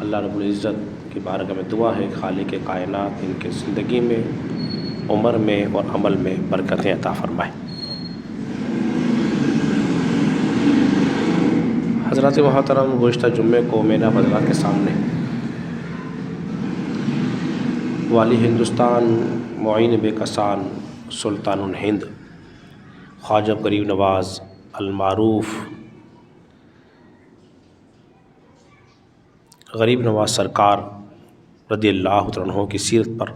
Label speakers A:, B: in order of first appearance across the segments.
A: اللہ رب العزت کی بارگاہ میں دعا ہے خالق کائنات ان کے زندگی میں، عمر میں اور عمل میں برکتیں عطا فرمائے۔ حضرات محترم، گزشتہ جمعے کو میں نے حضرات کے سامنے والی ہندوستان، معین بے کسان، سلطان الہند، خواجہ غریب نواز المعروف غریب نواز سرکار رضی اللہ عنہ کی سیرت پر،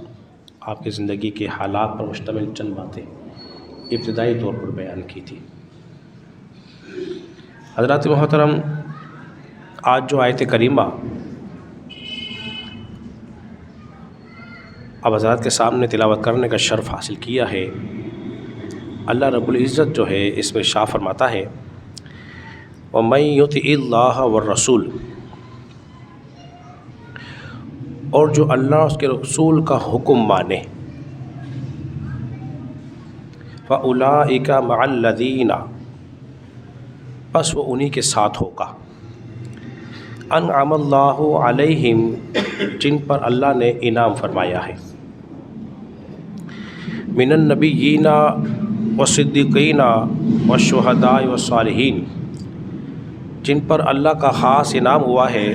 A: آپ کی زندگی کے حالات پر مشتمل چند باتیں ابتدائی طور پر بیان کی تھی۔ حضرات محترم، آج جو آیت کریمہ اب حضرات کے سامنے تلاوت کرنے کا شرف حاصل کیا ہے، اللہ رب العزت جو ہے اس میں ارشاد فرماتا ہے وَمَن يُطِعِ اللَّهَ وَالرَّسُولَ، اور جو اللہ اس کے رسول کا حکم مانے، فَأُولَٰئِكَ مَعَ الَّذِينَ، بس وہ انہی کے ساتھ ہوگا، انعم اللہ علیہم، جن پر اللہ نے انعام فرمایا ہے، من النبیین والصدیقین والشہداء والصالحین، جن پر اللہ کا خاص انعام ہوا ہے،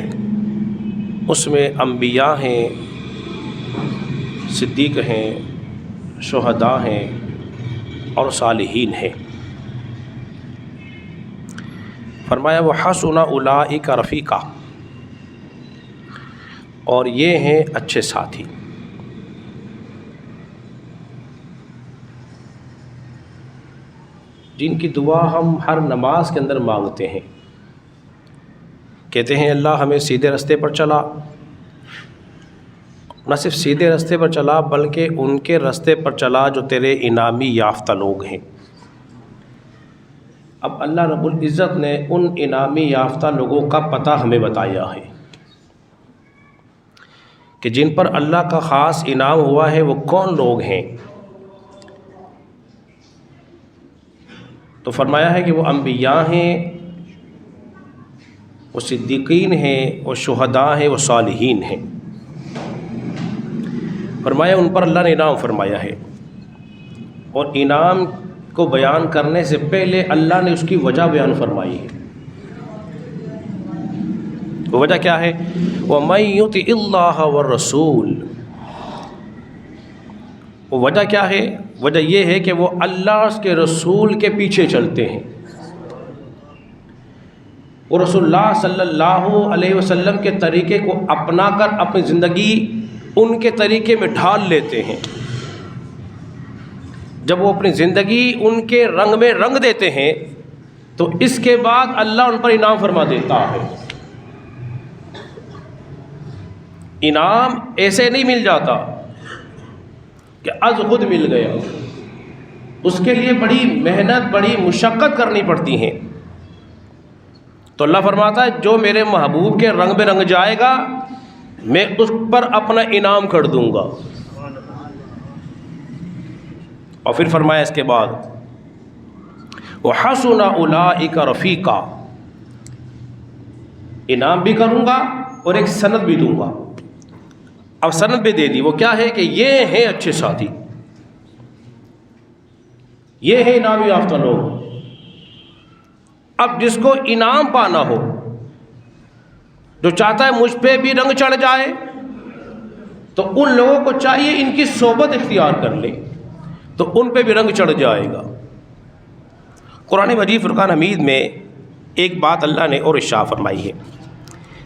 A: اس میں انبیاء ہیں، صدیق ہیں، شہداء ہیں اور صالحین ہیں۔ فرمایا وَحَسُنَ أُولَٰئِكَ رَفِیقًا، اور یہ ہیں اچھے ساتھی۔ جن کی دعا ہم ہر نماز کے اندر مانگتے ہیں، کہتے ہیں اللہ ہمیں سیدھے راستے پر چلا، نہ صرف سیدھے راستے پر چلا بلکہ ان کے راستے پر چلا جو تیرے انعامی یافتہ لوگ ہیں۔ اب اللہ رب العزت نے ان انعامی یافتہ لوگوں کا پتہ ہمیں بتایا ہے کہ جن پر اللہ کا خاص انعام ہوا ہے وہ کون لوگ ہیں۔ تو فرمایا ہے کہ وہ انبیاء ہیں، وہ صدیقین ہیں، وہ شہداء ہیں، وہ صالحین ہیں۔ فرمایا ان پر اللہ نے انعام فرمایا ہے، اور انعام کو بیان کرنے سے پہلے اللہ نے اس کی وجہ بیان فرمائی ہے۔ وہ وجہ کیا ہے؟ وَمَن يُطِعِ اللَّهَ وَالرَّسُولَ، وہ وجہ کیا ہے؟ وجہ یہ ہے کہ وہ اللہ کے رسول کے پیچھے چلتے ہیں، وہ رسول اللہ صلی اللہ علیہ وسلم کے طریقے کو اپنا کر اپنی زندگی ان کے طریقے میں ڈھال لیتے ہیں۔ جب وہ اپنی زندگی ان کے رنگ میں رنگ دیتے ہیں تو اس کے بعد اللہ ان پر انعام فرما دیتا ہے۔ انعام ایسے نہیں مل جاتا کہ از خود مل گیا، اس کے لیے بڑی محنت، بڑی مشقت کرنی پڑتی ہیں۔ تو اللہ فرماتا ہے جو میرے محبوب کے رنگ میں رنگ جائے گا میں اس پر اپنا انعام کر دوں گا۔ اور پھر فرمایا اس کے بعد وَحَسُنَ أُولَٰئِكَ رَفِیقًا، انعام بھی کروں گا اور ایک سند بھی دوں گا۔ اب سند بھی دے دی، وہ کیا ہے کہ یہ ہیں اچھے ساتھی، یہ ہیں انعام یافتہ لوگ۔ اب جس کو انعام پانا ہو، جو چاہتا ہے مجھ پہ بھی رنگ چڑھ جائے، تو ان لوگوں کو چاہیے ان کی صحبت اختیار کر لے تو ان پہ بھی رنگ چڑھ جائے گا۔ قرآن مجید فرقان حمید میں ایک بات اللہ نے اور ارشاد فرمائی ہے۔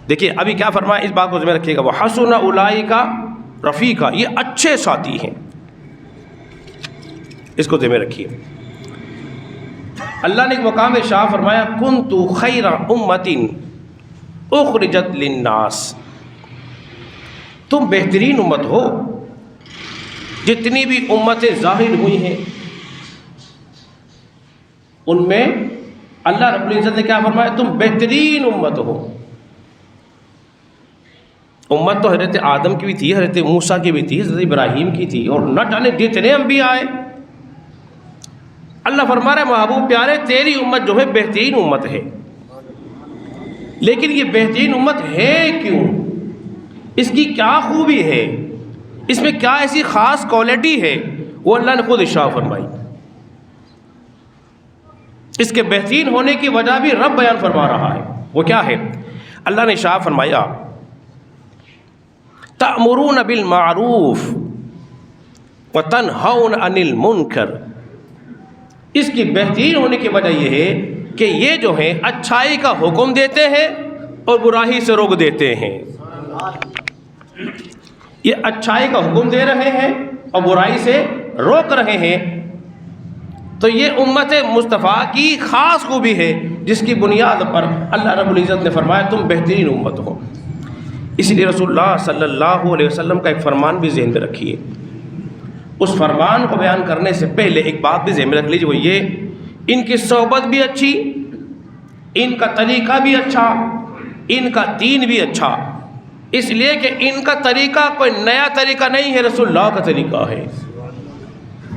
A: دیکھیے ابھی کیا فرمایا، اس بات کو ذہن میں رکھیے گا، وَحَسُنَ أُولَٰئِكَ رَفِیقًا، یہ اچھے ساتھی ہیں، اس کو ذہن میں رکھیے۔ اللہ نے ایک مقام میں ارشاد فرمایا كُنتُ خَيْرَ أُمَّةٍ اخرجت للناس، تم بہترین امت ہو، جتنی بھی امتیں ظاہر ہوئی ہیں ان میں اللہ رب العزت نے کیا فرمایا، تم بہترین امت ہو۔ امت تو حضرت آدم کی بھی تھی، حضرت موسیٰ کی بھی تھی، حضرت ابراہیم کی تھی، اور نہ جانے جتنے انبیاء آئے۔ اللہ فرما رہا ہے محبوب پیارے تیری امت جو ہے بہترین امت ہے، لیکن یہ بہترین امت ہے کیوں؟ اس کی کیا خوبی ہے، اس میں کیا ایسی خاص کوالٹی ہے، وہ اللہ نے خود ارشاد فرمائی۔ اس کے بہترین ہونے کی وجہ بھی رب بیان فرما رہا ہے، وہ کیا ہے؟ اللہ نے ارشاد فرمایا تأمرون بالمعروف وتنہون عن المنکر۔ اس کی بہترین ہونے کی وجہ یہ ہے کہ یہ جو ہیں اچھائی کا حکم دیتے ہیں اور برائی سے روک دیتے ہیں۔ یہ اچھائی کا حکم دے رہے ہیں اور برائی سے روک رہے ہیں، تو یہ امت مصطفیٰ کی خاص خوبی ہے جس کی بنیاد پر اللہ رب العزت نے فرمایا تم بہترین امت ہو۔ اس لیے رسول اللہ صلی اللہ علیہ وسلم کا ایک فرمان بھی ذہن میں رکھیے۔ اس فرمان کو بیان کرنے سے پہلے ایک بات بھی ذہن میں رکھ لیجیے، وہ یہ ان کی صحبت بھی اچھی، ان کا طریقہ بھی اچھا، ان کا دین بھی اچھا، اس لیے کہ ان کا طریقہ کوئی نیا طریقہ نہیں ہے، رسول اللہ کا طریقہ ہے۔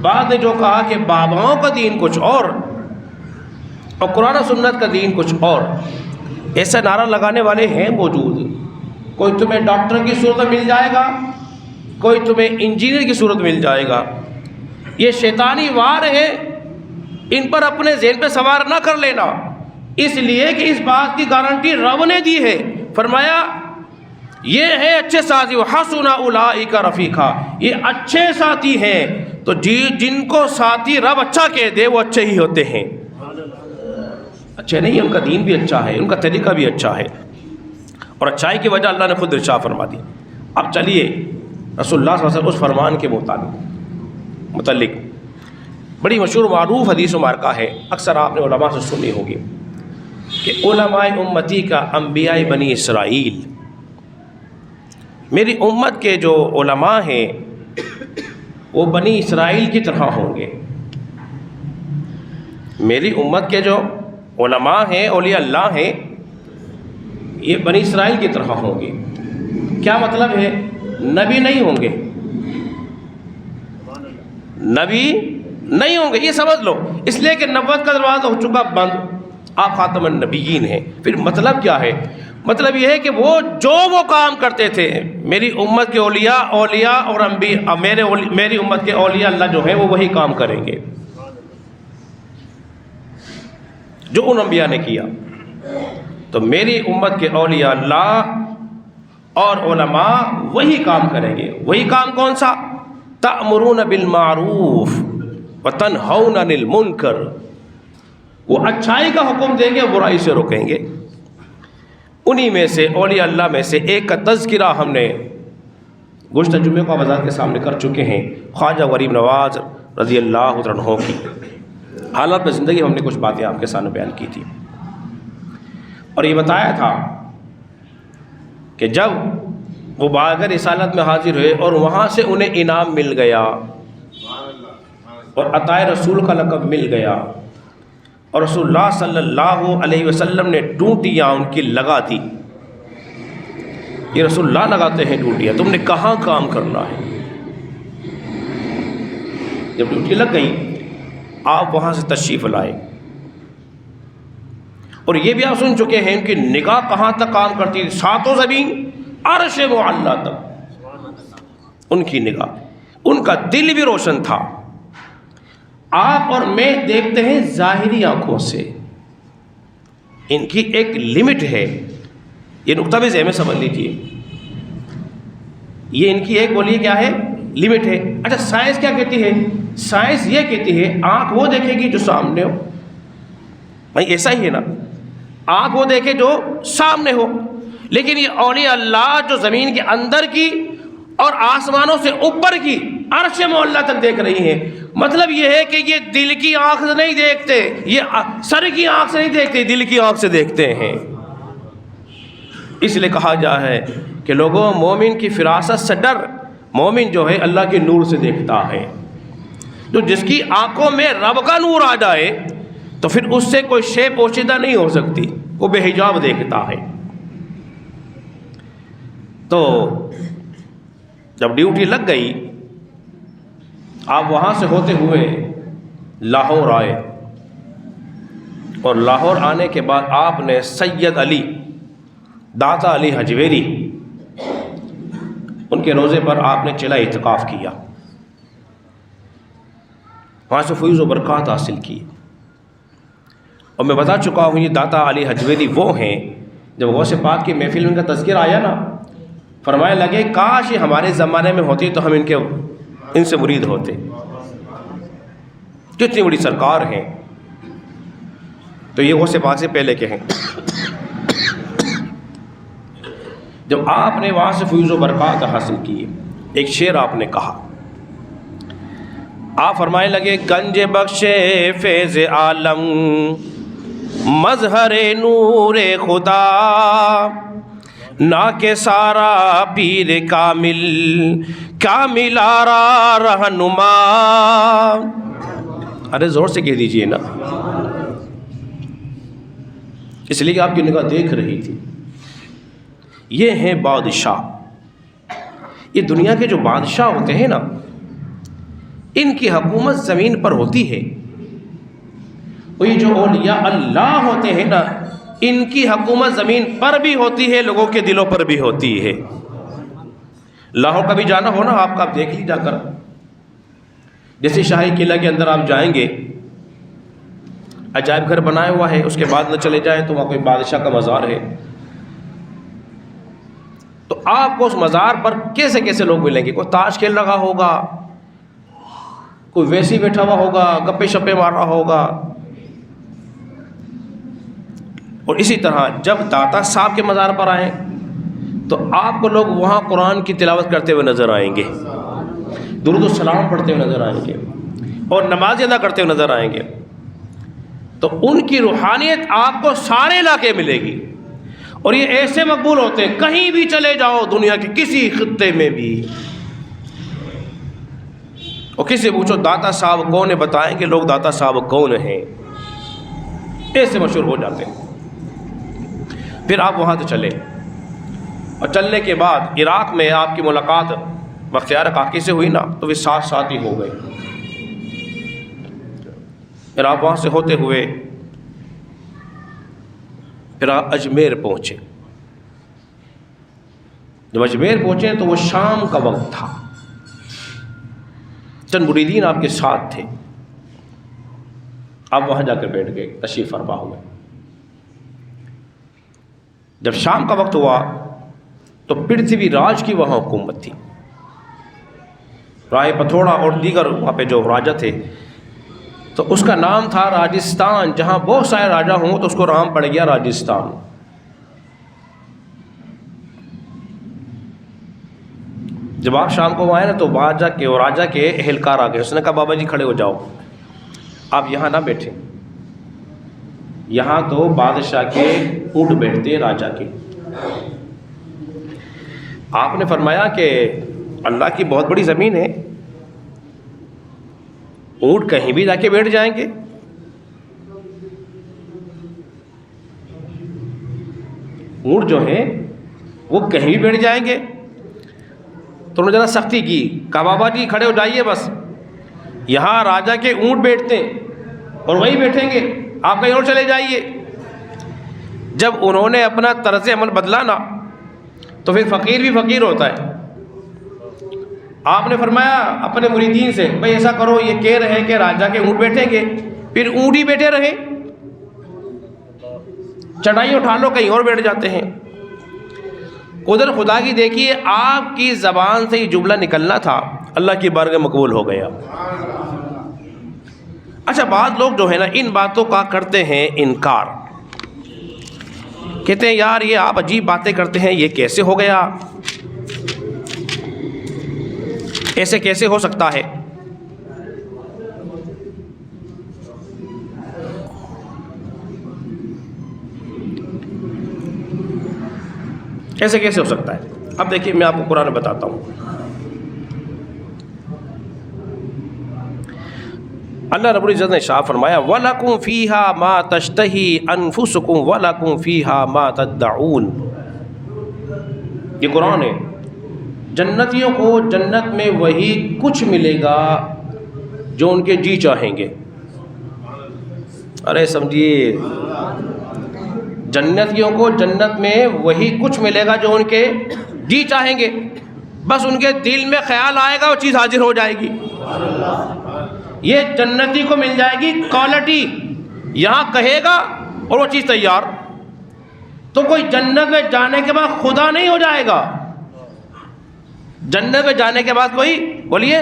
A: بعد نے جو کہا کہ باباؤں کا دین کچھ اور قرآن و سنت کا دین کچھ اور، ایسا نعرہ لگانے والے ہیں موجود۔ کوئی تمہیں ڈاکٹر کی صورت میں مل جائے گا، کوئی تمہیں انجینئر کی صورت مل جائے گا۔ یہ شیطانی وار ہے، ان پر اپنے ذہن پہ سوار نہ کر لینا، اس لیے کہ اس بات کی گارنٹی رب نے دی ہے۔ فرمایا یہ ہے اچھے ساتھی، وحسن اولئک رفیقا، یہ اچھے ساتھی ہیں۔ تو جن کو ساتھی رب اچھا کہہ دے وہ اچھے ہی ہوتے ہیں، اچھے نہیں، ان کا دین بھی اچھا ہے، ان کا طریقہ بھی اچھا ہے، اور اچھائی کی وجہ اللہ نے خود ارشاد فرما دی۔ اب چلیے رسول اللہ صلی اللہ علیہ وسلم اس فرمان کے متعلق بڑی مشہور معروف حدیث مبارکہ ہے، اکثر آپ نے علماء سے سنی ہوگی کہ علماء امتی کا انبیاء بنی اسرائیل، میری امت کے جو علماء ہیں وہ بنی اسرائیل کی طرح ہوں گے۔ میری امت کے جو علماء ہیں، اولیاء اللہ ہیں، یہ بنی اسرائیل کی طرح ہوں گے۔ کیا مطلب ہے؟ نبی نہیں ہوں گے، نبی نہیں ہوں گے، یہ سمجھ لو، اس لیے کہ نبوت کا دروازہ ہو چکا بند، آپ خاتم النبیین ہیں۔ پھر مطلب کیا ہے؟ مطلب یہ ہے کہ وہ کام کرتے تھے، میری امت کے اولیاء اور انبیاء، میری امت کے اولیاء اللہ جو ہیں وہ وہی کام کریں گے جو ان انبیاء نے کیا۔ تو میری امت کے اولیاء اللہ اور علماء وہی کام کریں گے۔ وہی کام کون سا؟ تأمرون بالمعروف وتنہون عن المنکر، وہ اچھائی کا حکم دیں گے اور برائی سے روکیں گے۔ انہی میں سے اولیاء اللہ میں سے ایک کا تذکرہ ہم نے گزشتہ جمعے کو وضاحت کے سامنے کر چکے ہیں، خواجہ غریب نواز رضی اللہ عنہ کی حالات میں زندگی ہم نے کچھ باتیں آپ کے سامنے بیان کی تھی، اور یہ بتایا تھا کہ جب وہ باغ رسالت میں حاضر ہوئے اور وہاں سے انہیں انعام مل گیا اور عطائے رسول کا لقب مل گیا، اور رسول اللہ صلی اللہ علیہ وسلم نے ڈیوٹیاں ان کی لگا دی۔ یہ رسول اللہ لگاتے ہیں ڈیوٹیاں، تم نے کہاں کام کرنا ہے۔ جب ڈیوٹی لگ گئی آپ وہاں سے تشریف لائے، اور یہ بھی آپ سن چکے ہیں ان کی نگاہ کہاں تک کام کرتی تھی، ساتوں زمین عرش معلیٰ تک ان کی نگاہ، ان کا دل بھی روشن تھا۔ آپ اور میں دیکھتے ہیں ظاہری آنکھوں سے، ان کی ایک لمٹ ہے، یہ نقطہ بھی ذہن میں سمجھ لیجیے، یہ ان کی ایک بولیے کیا ہے؟ لمٹ ہے۔ اچھا سائنس کیا کہتی ہے؟ سائنس یہ کہتی ہے آنکھ وہ دیکھے گی جو سامنے ہو، بھائی ایسا ہی ہے نا، آنکھ وہ دیکھے جو سامنے ہو، لیکن یہ اولیاء اللہ جو زمین کے اندر کی اور آسمانوں سے اوپر کی عرش معلیٰ تک دیکھ رہی ہیں۔ مطلب یہ ہے کہ یہ دل کی آنکھ سے نہیں دیکھتے، یہ سر کی آنکھ سے نہیں دیکھتے، دل کی آنکھ سے دیکھتے ہیں۔ اس لیے کہا جا ہے کہ لوگوں مومن کی فراست سے ڈر، مومن جو ہے اللہ کے نور سے دیکھتا ہے۔ تو جس کی آنکھوں میں رب کا نور آ جائے تو پھر اس سے کوئی شے پوشیدہ نہیں ہو سکتی، وہ بے حجاب دیکھتا ہے۔ تو جب ڈیوٹی لگ گئی آپ وہاں سے ہوتے ہوئے لاہور آئے، اور لاہور آنے کے بعد آپ نے سید علی داتا علی حجویری ان کے روزے پر آپ نے چلا اعتکاف کیا، وہاں سے فیض و برکات حاصل کی. اور میں بتا چکا ہوں یہ داتا علی حجویری وہ ہیں جب غوث پاک کی محفل میں ان کا تذکرہ آیا نا، فرمانے لگے کاش یہ ہمارے زمانے میں ہوتی تو ہم ان سے مرید ہوتے. کتنی بڑی سرکار ہیں. تو یہ غوث پاک سے پہلے کے ہیں. جب آپ نے وہاں سے فیض و برکات حاصل کی، ایک شعر آپ نے کہا، آپ فرمانے لگے گنج بخش فیض عالم مظہر نور خدا نہ کہ سارا پیر کامل آرا رہنما. ارے زور سے کہہ دیجئے نا، اس لیے کہ آپ کی نگاہ دیکھ رہی تھی. یہ ہیں بادشاہ. یہ دنیا کے جو بادشاہ ہوتے ہیں نا، ان کی حکومت زمین پر ہوتی ہے. اور یہ جو اولیاء اللہ ہوتے ہیں نا، ان کی حکومت زمین پر بھی ہوتی ہے، لوگوں کے دلوں پر بھی ہوتی ہے. لاہور کا بھی جانا ہو نا آپ کا، آپ دیکھ لی جا کر. جیسے شاہی قلعہ کے اندر آپ جائیں گے، عجائب گھر بنایا ہوا ہے، اس کے بعد نہ چلے جائیں تو وہاں کوئی بادشاہ کا مزار ہے. تو آپ کو اس مزار پر کیسے کیسے لوگ ملیں گے. کوئی تاش کھیل رہا ہوگا، کوئی ویسی بیٹھا ہوا ہوگا، گپے شپے مار رہا ہوگا. اور اسی طرح جب داتا صاحب کے مزار پر آئیں تو آپ کو لوگ وہاں قرآن کی تلاوت کرتے ہوئے نظر آئیں گے، درود السلام پڑھتے ہوئے نظر آئیں گے، اور نماز ادا کرتے ہوئے نظر آئیں گے. تو ان کی روحانیت آپ کو سارے علاقے ملے گی. اور یہ ایسے مقبول ہوتے ہیں، کہیں بھی چلے جاؤ دنیا کے کسی خطے میں بھی، اور کسی سے پوچھو داتا صاحب کون ہے، بتائیں کہ لوگ داتا صاحب کون ہیں، ایسے مشہور ہو جاتے ہیں. پھر آپ وہاں سے چلے، اور چلنے کے بعد عراق میں آپ کی ملاقات بختیار کاکی سے ہوئی نا، تو وہ ساتھ ساتھ ہی ہو گئے. پھر آپ وہاں سے ہوتے ہوئے پھر آپ اجمیر پہنچے. جب اجمیر پہنچے تو وہ شام کا وقت تھا. چند مریدین آپ کے ساتھ تھے. آپ وہاں جا کر بیٹھ گئے، تشریف فرما ہوئے. جب شام کا وقت ہوا تو پرتھوی راج کی وہاں حکومت تھی. رائے پتھوڑا اور دیگر وہاں پہ جو راجا تھے، تو اس کا نام تھا راجستھان. جہاں بہت سارے راجا ہوں تو اس کو نام پڑ گیا راجستھان. جب آپ شام کو آئے نا تو راجا کے اہلکار آ گئے. اس نے کہا بابا جی کھڑے ہو جاؤ، آپ یہاں نہ بیٹھیں، یہاں تو بادشاہ کے اونٹ بیٹھتے راجا کے. آپ نے فرمایا کہ اللہ کی بہت بڑی زمین ہے، اونٹ کہیں بھی جا کے بیٹھ جائیں گے. اونٹ جو ہیں وہ کہیں بھی بیٹھ جائیں گے. تو انہوں نے ذرا سختی کی، کہا بابا جی کھڑے ہو جائیے، بس یہاں راجا کے اونٹ بیٹھتے ہیں اور وہیں بیٹھیں گے، آپ کہیں اور چلے جائیے. جب انہوں نے اپنا طرز عمل بدلا نا تو پھر فقیر بھی فقیر ہوتا ہے. آپ نے فرمایا اپنے مریدین سے، بھائی ایسا کرو، یہ کہہ رہے ہیں کہ راجا کے اونٹ بیٹھیں گے، پھر اونٹ ہی بیٹھے رہے، چڑھائی اٹھا لو کہیں اور بیٹھ جاتے ہیں. قدرت خدا کی دیکھیے، آپ کی زبان سے یہ جملہ نکلنا تھا، اللہ کی بارگاہ میں مقبول ہو گیا. اچھا، بعض لوگ جو ہے نا ان باتوں کا کرتے ہیں انکار، کہتے ہیں یار یہ آپ عجیب باتیں کرتے ہیں، یہ کیسے ہو گیا، ایسے کیسے ہو سکتا ہے. ایسے کیسے ہو سکتا ہے؟ اب دیکھیے میں آپ کو قرآن بتاتا ہوں. اللہ رب العزت نے ارشاد فرمایا وَلَكُمْ فِيهَا مَا تَشْتَهِي أَنفُسُكُمْ وَلَكُمْ فِيهَا مَا تَدَّعُونَ. یہ قرآن ہے. جنتیوں کو جنت میں وہی کچھ ملے گا جو ان کے جی چاہیں گے. ارے سمجھیے، جنتیوں کو جنت میں وہی کچھ ملے گا جو ان کے جی چاہیں گے. بس ان کے دل میں خیال آئے گا وہ چیز حاضر ہو جائے گی. یہ جنتی کو مل جائے گی کوالٹی، یہاں کہے گا اور وہ چیز تیار. تو کوئی جنت میں جانے کے بعد خدا نہیں ہو جائے گا، جنت میں جانے کے بعد کوئی بولیے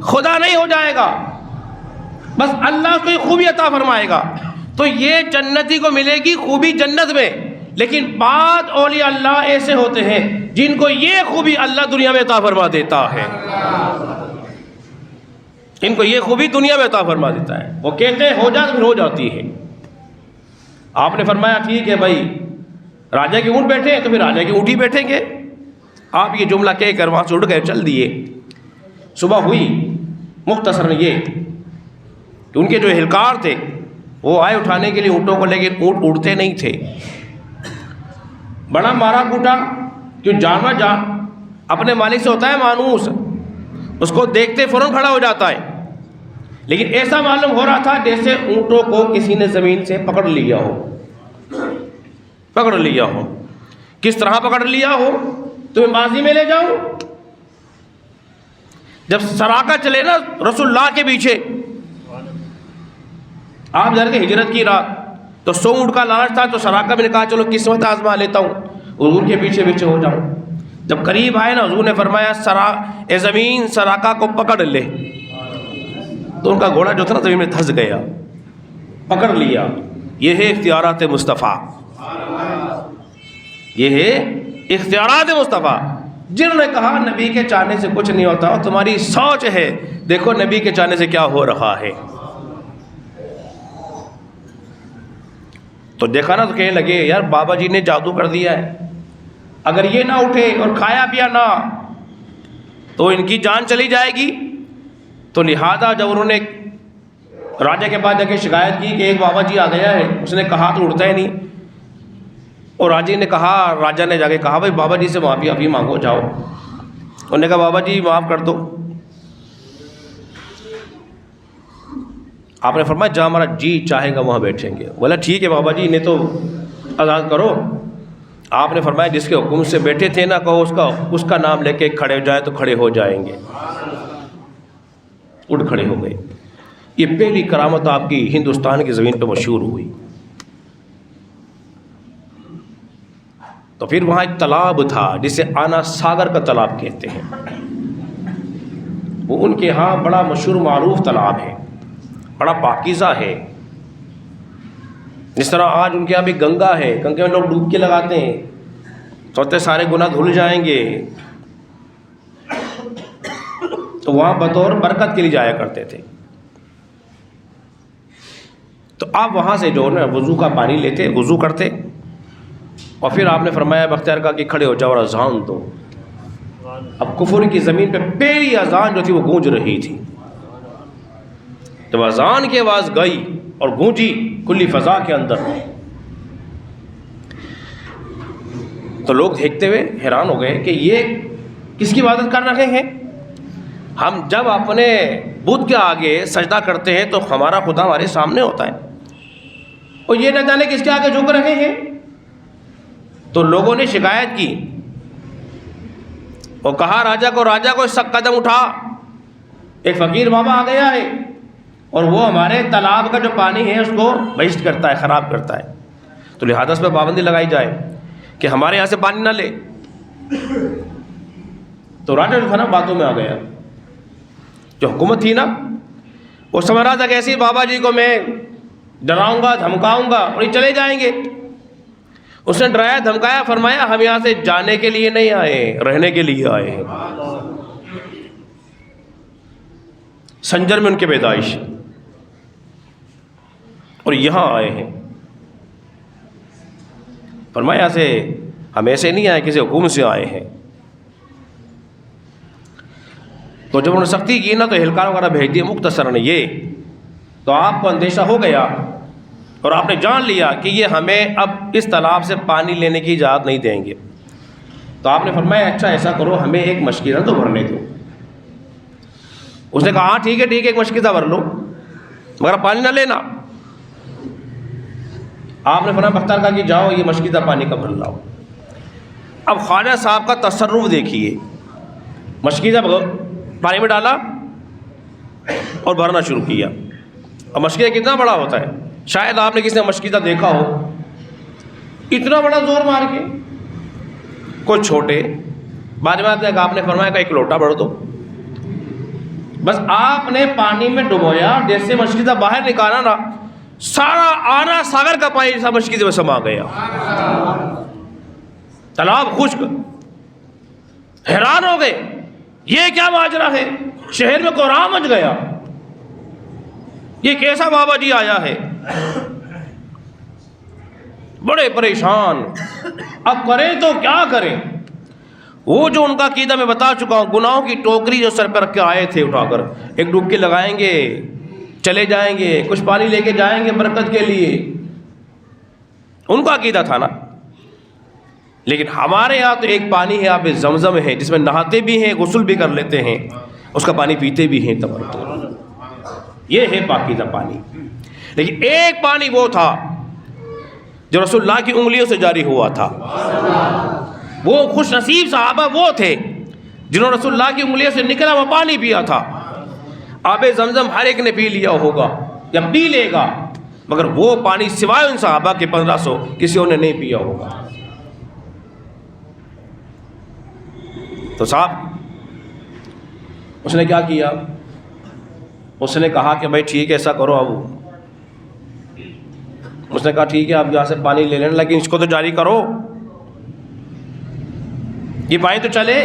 A: خدا نہیں ہو جائے گا، بس اللہ کوئی خوبی عطا فرمائے گا. تو یہ جنتی کو ملے گی خوبی جنت میں، لیکن بعض اولیاء اللہ ایسے ہوتے ہیں جن کو یہ خوبی اللہ دنیا میں عطا فرما دیتا ہے، ان کو یہ خوبی دنیا میں عطا فرما دیتا ہے. وہ کہتے ہیں ہو جا تو پھر ہو جاتی ہے. آپ نے فرمایا ٹھیک ہے بھائی، راجا کے اونٹ بیٹھے ہیں تو پھر راجا کے اونٹ ہی بیٹھیں گے. آپ یہ جملہ کہہ کر وہاں سے اٹھ گئے، چل دیے. صبح ہوئی، مختصراً یہ کہ ان کے جو اہلکار تھے وہ آئے اٹھانے کے لیے اونٹوں کو، لیکن اونٹ اڑتے نہیں تھے. بڑا مارا کوٹا، جو جانور اپنے مالک سے ہوتا ہے مانوس، اس کو دیکھتے فوراً کھڑا ہو جاتا ہے. لیکن ایسا معلوم ہو رہا تھا جیسے اونٹوں کو کسی نے زمین سے پکڑ لیا ہو. پکڑ لیا ہو، کس طرح پکڑ لیا ہو؟ تمہیں ماضی میں لے جاؤں. جب سراقہ چلے نا رسول اللہ کے پیچھے، آپ جا کے ہجرت کی رات، تو 100 اونٹ کا لالچ تھا، تو سراقہ میں نے کہا چلو قسمت آزما لیتا ہوں، حضور کے پیچھے پیچھے ہو جاؤں. جب قریب آئے نا، حضور نے فرمایا اے زمین سراقہ کو پکڑ لے. تو ان کا گھوڑا جو تھا نا زمین میں دھس گیا، پکڑ لیا. یہ ہے اختیارات مصطفیٰ، یہ ہے اختیارات مصطفیٰ. جنہوں نے کہا نبی کے چاہنے سے کچھ نہیں ہوتا، اور تمہاری سوچ ہے، دیکھو نبی کے چاہنے سے کیا ہو رہا ہے. تو دیکھا نا تو کہنے لگے یار بابا جی نے جادو کر دیا ہے، اگر یہ نہ اٹھے اور کھایا پیا نہ تو ان کی جان چلی جائے گی. تو لہذا جب انہوں نے راجا کے پاس جا کے شکایت کی کہ ایک بابا جی آ گیا ہے، اس نے کہا تو اٹھتا ہی نہیں. اور راجا نے جا کے کہا بھائی بابا جی سے معافی مانگو جاؤ. انہوں نے کہا بابا جی معاف کر دو. آپ نے فرمایا جہاں ہمارا جی چاہے گا وہاں بیٹھیں گے. بولا ٹھیک ہے بابا جی، انہیں تو آزاد کرو. آپ نے فرمایا جس کے حکم سے بیٹھے تھے نا، کہو اس کا نام لے کے کھڑے ہو جائے تو کھڑے ہو جائیں گے. اٹھ کھڑے ہو گئے. یہ پہلی کرامت آپ کی ہندوستان کی زمین پہ مشہور ہوئی. تو پھر وہاں ایک تالاب تھا جسے آنا ساگر کا تالاب کہتے ہیں. وہ ان کے ہاں بڑا مشہور معروف تالاب ہے، بڑا پاکیزہ ہے. جس طرح آج ان کے یہاں بھی گنگا ہے، گنگے میں لوگ ڈبکی لگاتے ہیں، سوچتے سارے گناہ دھل جائیں گے، تو وہاں بطور برکت کے لیے جایا کرتے تھے. تو آپ وہاں سے جو نا وضو کا پانی لیتے، وضو کرتے، اور پھر آپ نے فرمایا بختیار کا کہ کھڑے ہو جاؤ اور اذان دو. اب کفر کی زمین پہ پہلی اذان جو تھی وہ گونج رہی تھی. جب اذان کی آواز گئی اور گونجی کلی فضا کے اندر، تو لوگ دیکھتے ہوئے حیران ہو گئے کہ یہ کس کی عبادت کر رہے ہیں. ہم جب اپنے بت کے آگے سجدہ کرتے ہیں تو ہمارا خدا ہمارے سامنے ہوتا ہے، اور یہ نہ جانے کس کے آگے جھک رہے ہیں. تو لوگوں نے شکایت کی اور کہا راجا کو سخت قدم اٹھا، ایک فقیر بابا آ گیا ہے اور وہ ہمارے تالاب کا جو پانی ہے اس کو ویسٹ کرتا ہے، خراب کرتا ہے. تو لہٰذا اس پہ پابندی لگائی جائے کہ ہمارے یہاں سے پانی نہ لے. تو راجا جو تھا نا باتوں میں آ گیا، جو حکومت تھی نا وہ سمجھ رہا تھا کہ ایسی بابا جی کو میں ڈراؤں گا دھمکاؤں گا اور یہ چلے جائیں گے. اس نے ڈرایا دھمکایا، فرمایا ہم یہاں سے جانے کے لیے نہیں آئے، رہنے کے لیے آئے ہیں. سنجر میں ان کی پیدائش، اور یہاں آئے ہیں. فرمایا یہاں سے ہم ایسے نہیں آئے، کسی حکومت سے آئے ہیں. تو جب انہوں نے سختی کی نا تو اہلکار وغیرہ بھیج دیے. مختصراً یہ تو آپ کو اندیشہ ہو گیا اور آپ نے جان لیا کہ یہ ہمیں اب اس تالاب سے پانی لینے کی اجازت نہیں دیں گے. تو آپ نے فرمایا اچھا ایسا کرو، ہمیں ایک مشکیزہ تو بھرنے دو. اس نے کہا ہاں ٹھیک ہے ایک مشکیزہ بھر لو، مگر پانی نہ لینا. آپ نے فرمایا بختیار کہا کہ جاؤ یہ مشکیزہ پانی کا بھر لاؤ. اب خواجہ صاحب کا تصرف دیکھیے، مشکیزہ پانی میں ڈالا اور بھرنا شروع کیا. اب مشکیزہ کتنا بڑا ہوتا ہے؟ شاید آپ نے کسی نے مشکیزہ دیکھا ہو اتنا بڑا زور مار کے. کچھ چھوٹے بعد میں آپ نے فرمایا کہ ایک لوٹا بھر دو. بس آپ نے پانی میں ڈبویا، جیسے مشکیزہ باہر نکالا نا، سارا آنا ساگر کا پانی جیسا مشکیزے میں سما گیا. تالاب خشک. حیران ہو گئے یہ کیا ماجرا ہے، شہر میں کوہرام مچ گیا، یہ کیسا بابا جی آیا ہے. بڑے پریشان، اب کریں تو کیا کریں. وہ جو ان کا عقیدہ میں بتا چکا ہوں، گناہوں کی ٹوکری جو سر پہ رکھ کے آئے تھے اٹھا کر، ایک ڈبکی لگائیں گے چلے جائیں گے، کچھ پانی لے کے جائیں گے برکت کے لیے، ان کا عقیدہ تھا نا. لیکن ہمارے یہاں تو ایک پانی ہے آب زمزم ہے، جس میں نہاتے بھی ہیں، غسل بھی کر لیتے ہیں، اس کا پانی پیتے بھی ہیں. یہ ہے پاکیزہ پانی. لیکن ایک پانی وہ تھا جو رسول اللہ کی انگلیوں سے جاری ہوا تھا. وہ خوش نصیب صحابہ وہ تھے جنہوں نے رسول اللہ کی انگلیوں سے نکلا وہ پانی پیا تھا. آب زمزم ہر ایک نے پی لیا ہوگا یا پی لے گا، مگر وہ پانی سوائے ان صحابہ کے 1500 کسی اور نے نہیں پیا ہوگا. تو صاحب اس نے کیا کیا؟ اس نے کہا کہ بھائی ٹھیک ہے ایسا کرو. اب اس نے کہا ٹھیک ہے آپ یہاں سے پانی لے لینا، لیکن اس کو تو جاری کرو، یہ پانی تو چلے.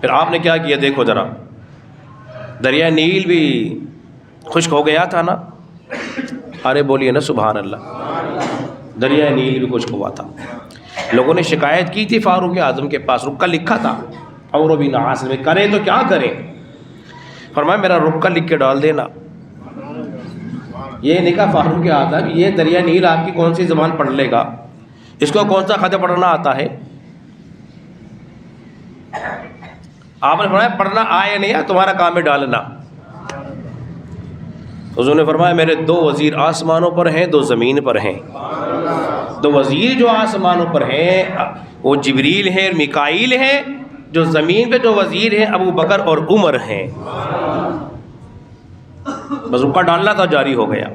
A: پھر آپ نے کیا کیا دیکھو ذرا، دریا نیل بھی خشک ہو گیا تھا نا. ارے بولیے نا سبحان اللہ. دریا نیل بھی خشک ہوا تھا. لوگوں نے شکایت کی تھی فاروق اعظم کے پاس، رکا لکھا تھا عمرو بن عاص میں، کریں تو کیا کریں. فرمایا میرا رکا لکھ کے ڈال دینا. یہ نہیں کہا فاروق اعظم یہ دریا نیل آپ کی کون سی زبان پڑھ لے گا، اس کو کون سا خط پڑھنا آتا ہے. آپ نے فرمایا پڑھنا آئے نہیں ہے تمہارا کام ہے ڈالنا. حضور نے فرمایا میرے 2 وزیر آسمانوں پر ہیں، 2 زمین پر ہیں. 2 وزیر جو آسمانوں پر ہیں وہ جبریل ہیں اور میکائیل ہیں، جو زمین پہ 2 وزیر ہیں ابو بکر اور عمر ہیں. بس رکا ڈالنا تھا، جاری ہو گیا.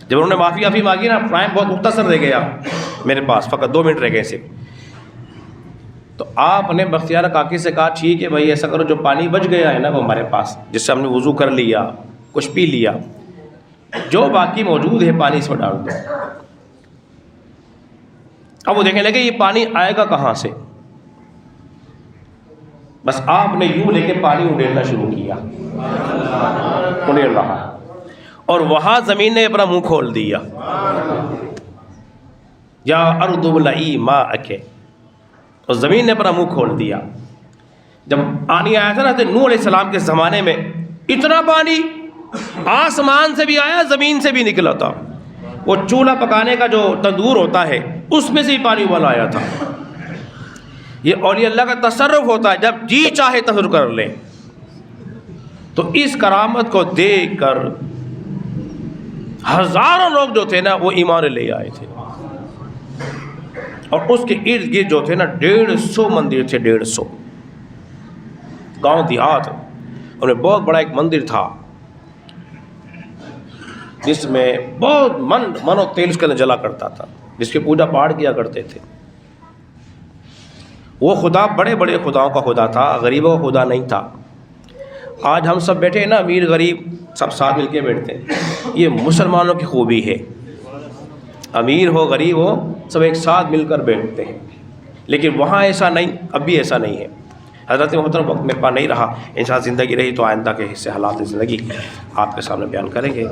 A: جب انہوں نے معافی مانگی نا، ٹائم بہت مختصر رہ گیا میرے پاس، فقط 2 منٹ رہ گئے صرف. تو آپ نے بختیار کاکی سے کہا ٹھیک ہے بھائی ایسا کرو، جو پانی بچ گیا ہے نا وہ ہمارے پاس، جس سے ہم نے وضو کر لیا، کچھ پی لیا، جو باقی موجود ہے پانی اس میں ڈال دو. اب وہ دیکھنے لگے یہ پانی آئے گا کہاں سے. بس آپ نے یوں لے کے پانی اڈیلنا شروع کیا، اڈیل رہا، اور وہاں زمین نے اپنا منہ کھول دیا. یا ارض ابلعی ماءک، اور زمین نے اپنا منہ کھول دیا. جب پانی آیا تھا نا تو نوح علیہ السلام کے زمانے میں اتنا پانی آسمان سے بھی آیا زمین سے بھی نکلا تھا. وہ چولہا پکانے کا جو تندور ہوتا ہے اس میں سے بھی پانی ابال آیا تھا. یہ اولیاء اللہ کا تصرف ہوتا ہے، جب جی چاہے تصرف کر لیں. تو اس کرامت کو دیکھ کر ہزاروں لوگ جو تھے نا وہ ایمان لے آئے تھے. اور اس کے ارد گرد جو تھے نا 150 مندر تھے، 150 گاؤں دیہات. ان میں بہت بڑا ایک مندر تھا جس میں بہت من و تیل اس کے اندر جلا کرتا تھا، جس کی پوجا پاٹ کیا کرتے تھے. وہ خدا بڑے بڑے خداؤں کا خدا تھا، غریبوں کا خدا نہیں تھا. آج ہم سب بیٹھے ہیں نا، امیر غریب سب ساتھ مل کے بیٹھتے ہیں. یہ مسلمانوں کی خوبی ہے، امیر ہو غریب ہو سب ایک ساتھ مل کر بیٹھتے ہیں. لیکن وہاں ایسا نہیں، اب بھی ایسا نہیں ہے. حضرت محترم وقت میرے پاس نہیں رہا، انشاءاللہ زندگی رہی تو آئندہ کے حصے حالات زندگی آپ کے سامنے بیان کریں گے.